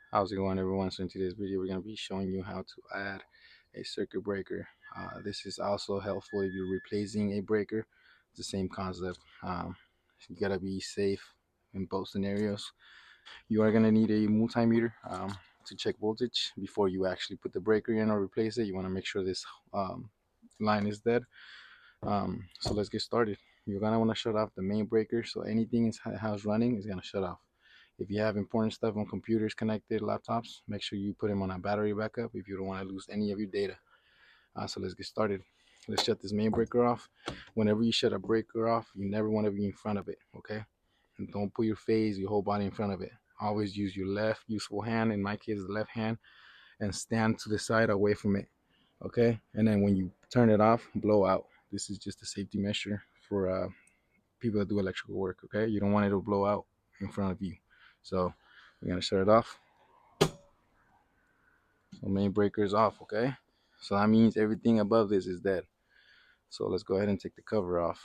How's it going, everyone? So in today's video, we're going to be showing you how to add a circuit breaker. This is also helpful if you're replacing a breaker. It's the same concept. You got to be safe in both scenarios. You are going to need a multimeter to check voltage before you actually put the breaker in or replace it. You want to make sure this line is dead. So let's get started. You're going to want to shut off the main breaker, so anything in the house running is going to shut off. If you have important stuff on computers connected, laptops, make sure you put them on a battery backup if you don't want to lose any of your data. So let's get started. Let's shut this main breaker off. Whenever you shut a breaker off, you never want to be in front of it, okay? And don't put your face, your whole body in front of it. Always use your left useful hand, in my case, the left hand, and stand to the side away from it, okay? And then when you turn it off, blow out. This is just a safety measure for people that do electrical work, okay? You don't want it to blow out in front of you. So we're gonna shut it off. So main breaker is off, okay? So that means everything above this is dead. So let's go ahead and take the cover off.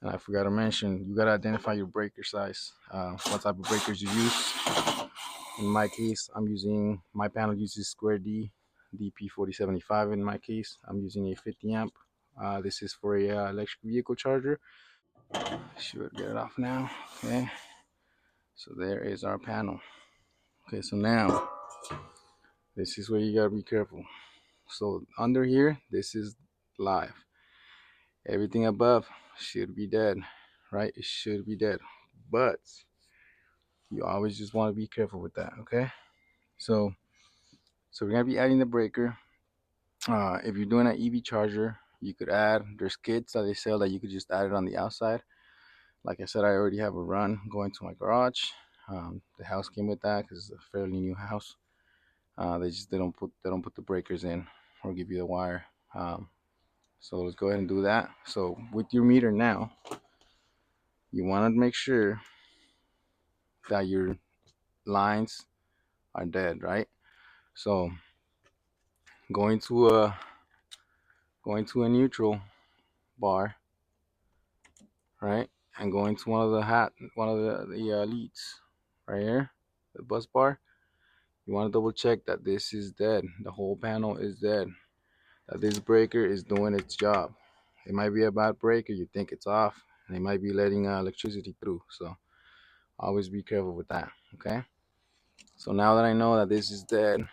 And I forgot to mention, you gotta identify your breaker size. What type of breakers you use. In my case, my panel uses square D, DP4075 in my case. I'm using a 50 amp. This is for a electric vehicle charger. Should get it off now, okay? So there is our panel. Okay, so now, this is where you gotta be careful. So under here, this is live. Everything above should be dead, right? It should be dead. But you always just want to be careful with that, okay? So we're gonna be adding the breaker. If you're doing an EV charger, you could add, there's kits that they sell that you could just add it on the outside. Like I said, I already have a run going to my garage. The house came with that because it's a fairly new house. They don't put the breakers in or give you the wire. So let's go ahead and do that. So with your meter now, you want to make sure that your lines are dead, right? So going to a neutral bar, right, and going to one of the leads right here, the bus bar. You want to double check that this is dead. The whole panel is dead. That this breaker is doing its job. It might be a bad breaker. You think it's off, and it might be letting electricity through. So always be careful with that. Okay. So now that I know that this is dead,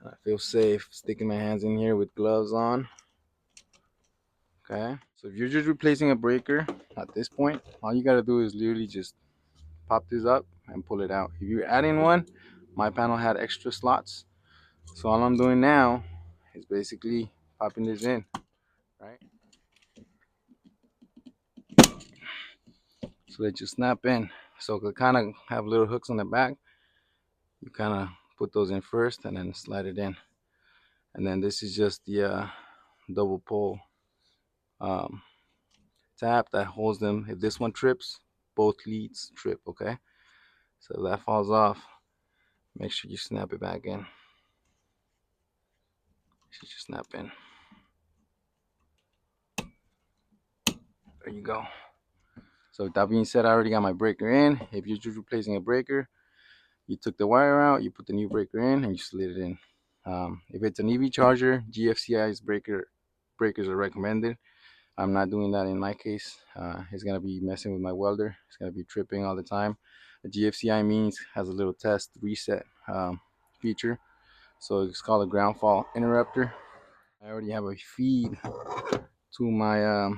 I feel safe sticking my hands in here with gloves on. Okay. So if you're just replacing a breaker at this point, all you gotta do is literally just pop this up and pull it out. If you're adding one, my panel had extra slots. So all I'm doing now is basically popping this in, right? So they just snap in. So it kind of have little hooks on the back. You kind of put those in first and then slide it in. And then this is just the double pole um, tab that holds them. If this one trips, both leads trip, okay? So if that falls off, make sure you snap it back in. Should just snap in. There you go. So with that being said, I already got my breaker in. If you're just replacing a breaker, you took the wire out, you put the new breaker in, and you slid it in. If it's an EV charger, GFCI's breakers are recommended. I'm not doing that in my case. It's gonna be messing with my welder. It's gonna be tripping all the time. The GFCI means has a little test reset feature, so it's called a ground fault interrupter. I already have a feed to my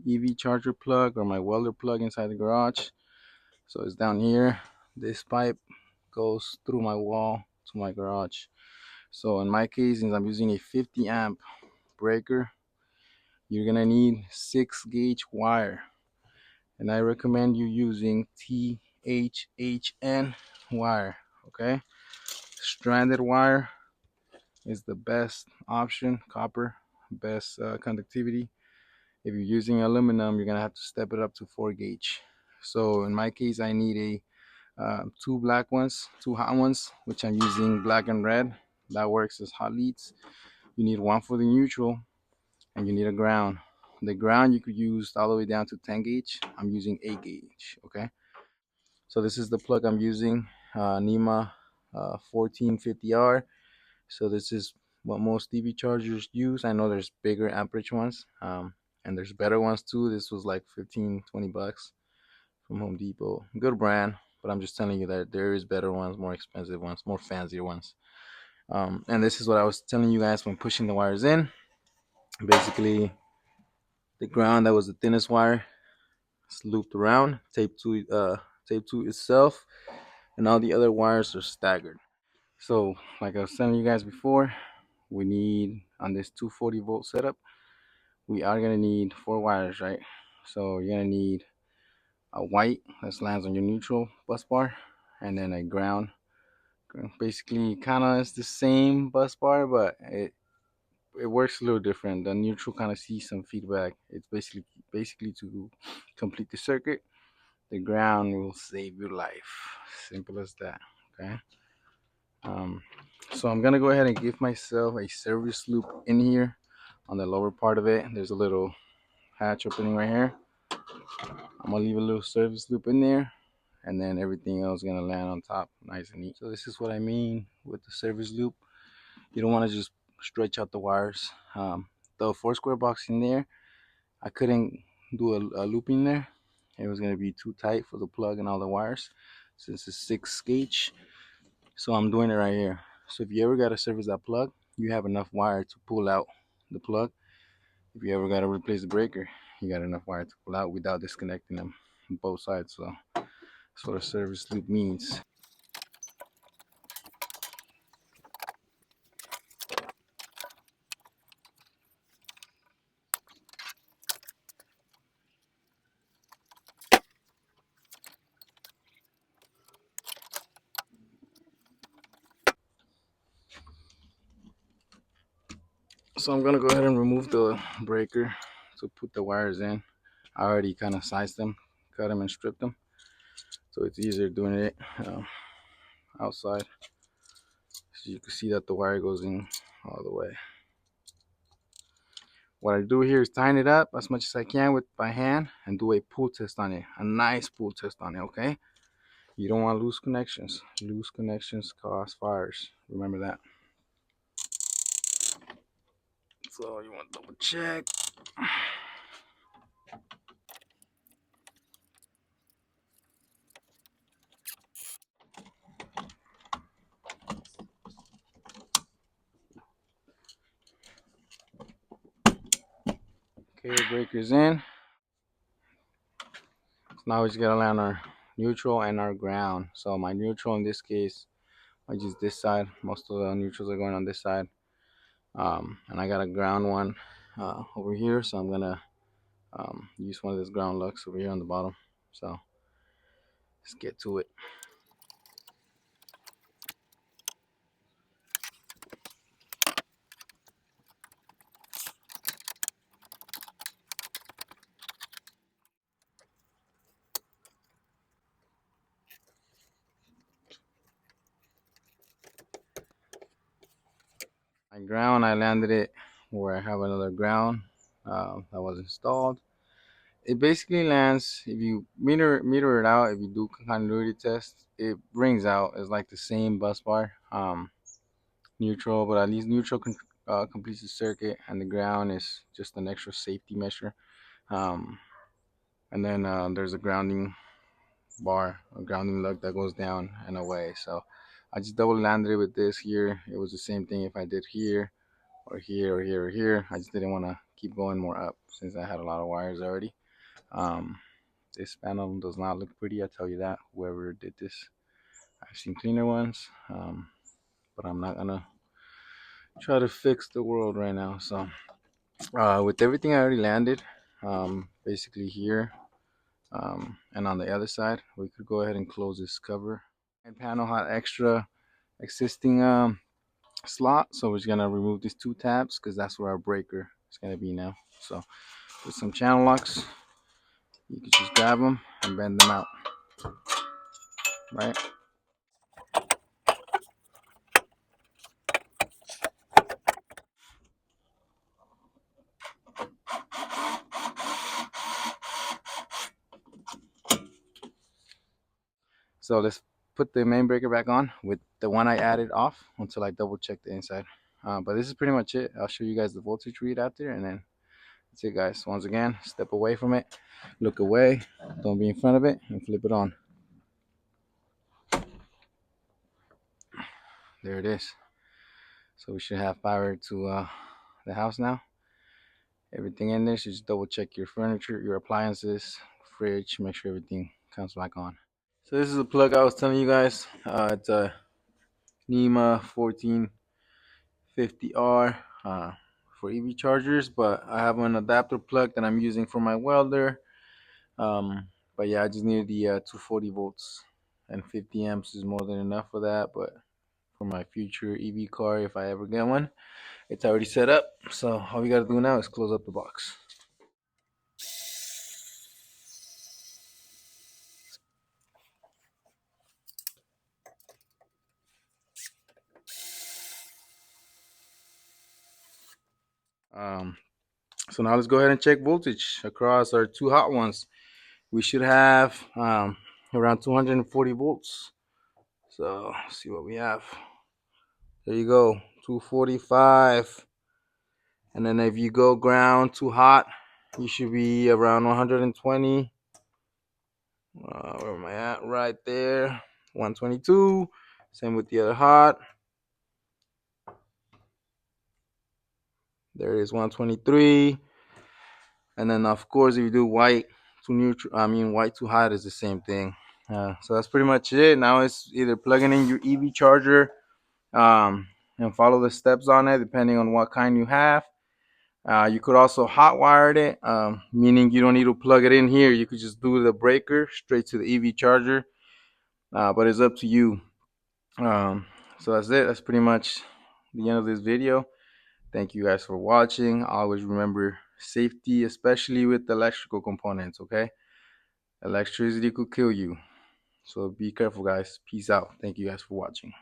EV charger plug or my welder plug inside the garage. So it's down here. This pipe goes through my wall to my garage. So in my case, since I'm using a 50 amp breaker, you're gonna need 6-gauge wire. And I recommend you using THHN wire, okay? Stranded wire is the best option, copper, best conductivity. If you're using aluminum, you're gonna have to step it up to 4-gauge. So in my case, I need two black ones, two hot ones, which I'm using black and red. That works as hot leads. You need one for the neutral, and you need a ground. The ground you could use all the way down to 10-gauge. I'm using 8-gauge, okay? So this is the plug I'm using. NEMA 1450R. So this is what most TV chargers use. I know there's bigger amperage ones, and there's better ones too. This was like 15, 20 bucks from Home Depot. Good brand, but I'm just telling you that there is better ones, more expensive ones, more fancier ones. And this is what I was telling you guys when pushing the wires in. Basically, the ground that was the thinnest wire is looped around, taped to itself, and all the other wires are staggered. So, like I was telling you guys before, we need on this 240-volt setup, we are gonna need four wires, right? So you're gonna need a white that lands on your neutral bus bar, and then a ground. Basically, kind of it's the same bus bar, but it works a little different. The neutral kind of sees some feedback. It's basically to complete the circuit. The ground will save your life. Simple as that. Okay. Um, so I'm gonna go ahead and give myself a service loop in here on the lower part of it. There's a little hatch opening right here. I'm gonna leave a little service loop in there, and then everything else is gonna land on top nice and neat. So this is what I mean with the service loop. You don't want to just stretch out the wires. The four square box in there, I couldn't do a looping there. It was gonna be too tight for the plug and all the wires since it's 6 gauge. So I'm doing it right here. So if you ever gotta service that plug, you have enough wire to pull out the plug. If you ever gotta replace the breaker, you got enough wire to pull out without disconnecting them on both sides. So that's what a service loop means. So I'm gonna go ahead and remove the breaker to put the wires in. I already kind of sized them, cut them, and stripped them, so it's easier doing it outside. So you can see that the wire goes in all the way. What I do here is tighten it up as much as I can with my hand and do a pull test on it, a nice pull test on it. Okay, you don't want loose connections. Loose connections cause fires. Remember that. So you want to double check. Okay, breaker's in. So now we just gotta land our neutral and our ground. So my neutral in this case, I use this side. Most of the neutrals are going on this side. And I got a ground one over here, so I'm gonna use one of these ground lucks over here on the bottom. So let's get to it. My ground, I landed it where I have another ground that was installed. It basically lands, if you meter it out, if you do continuity test, it brings out it's like the same bus bar, neutral, but at least neutral completes the circuit, and the ground is just an extra safety measure. Um, and then there's a grounding bar, a grounding lug that goes down and away. So I just double landed it with this here. It was the same thing if I did here or here or here or here. I just didn't want to keep going more up since I had a lot of wires already. Um, this panel does not look pretty, I tell you that. Whoever did this, I've seen cleaner ones, but I'm not gonna try to fix the world right now. So with everything I already landed, basically here and on the other side, we could go ahead and close this cover. And panel had extra existing slot, so we're just gonna remove these two tabs because that's where our breaker is gonna be now. So with some channel locks, you can just grab them and bend them out, right? So let's put the main breaker back on with the one I added off until I double check the inside. But this is pretty much it. I'll show you guys the voltage read after, and then that's it, guys. Once again, step away from it, look away, don't be in front of it, and flip it on. There it is. So we should have power to the house now. Everything in there, so just double check your furniture, your appliances, fridge, make sure everything comes back on. So this is the plug I was telling you guys. It's a NEMA 1450R for EV chargers, but I have an adapter plug that I'm using for my welder. But yeah, I just needed the 240 volts, and 50 amps is more than enough for that. But for my future EV car, if I ever get one, it's already set up. So all we gotta do now is close up the box. Um, so now let's go ahead and check voltage across our two hot ones. We should have around 240 volts. So let's see what we have. There you go, 245. And then if you go ground too hot, you should be around 120. Where am I at? Right there, 122. Same with the other hot. There is 123. And then of course, if you do white to neutral, white to hot is the same thing. So that's pretty much it. Now it's either plugging in your EV charger and follow the steps on it, depending on what kind you have. You could also hotwire it, meaning you don't need to plug it in here. You could just do the breaker straight to the EV charger, but it's up to you. So that's it. That's pretty much the end of this video. Thank you guys for watching. Always remember safety, especially with electrical components, okay? Electricity could kill you. So be careful, guys. Peace out. Thank you guys for watching.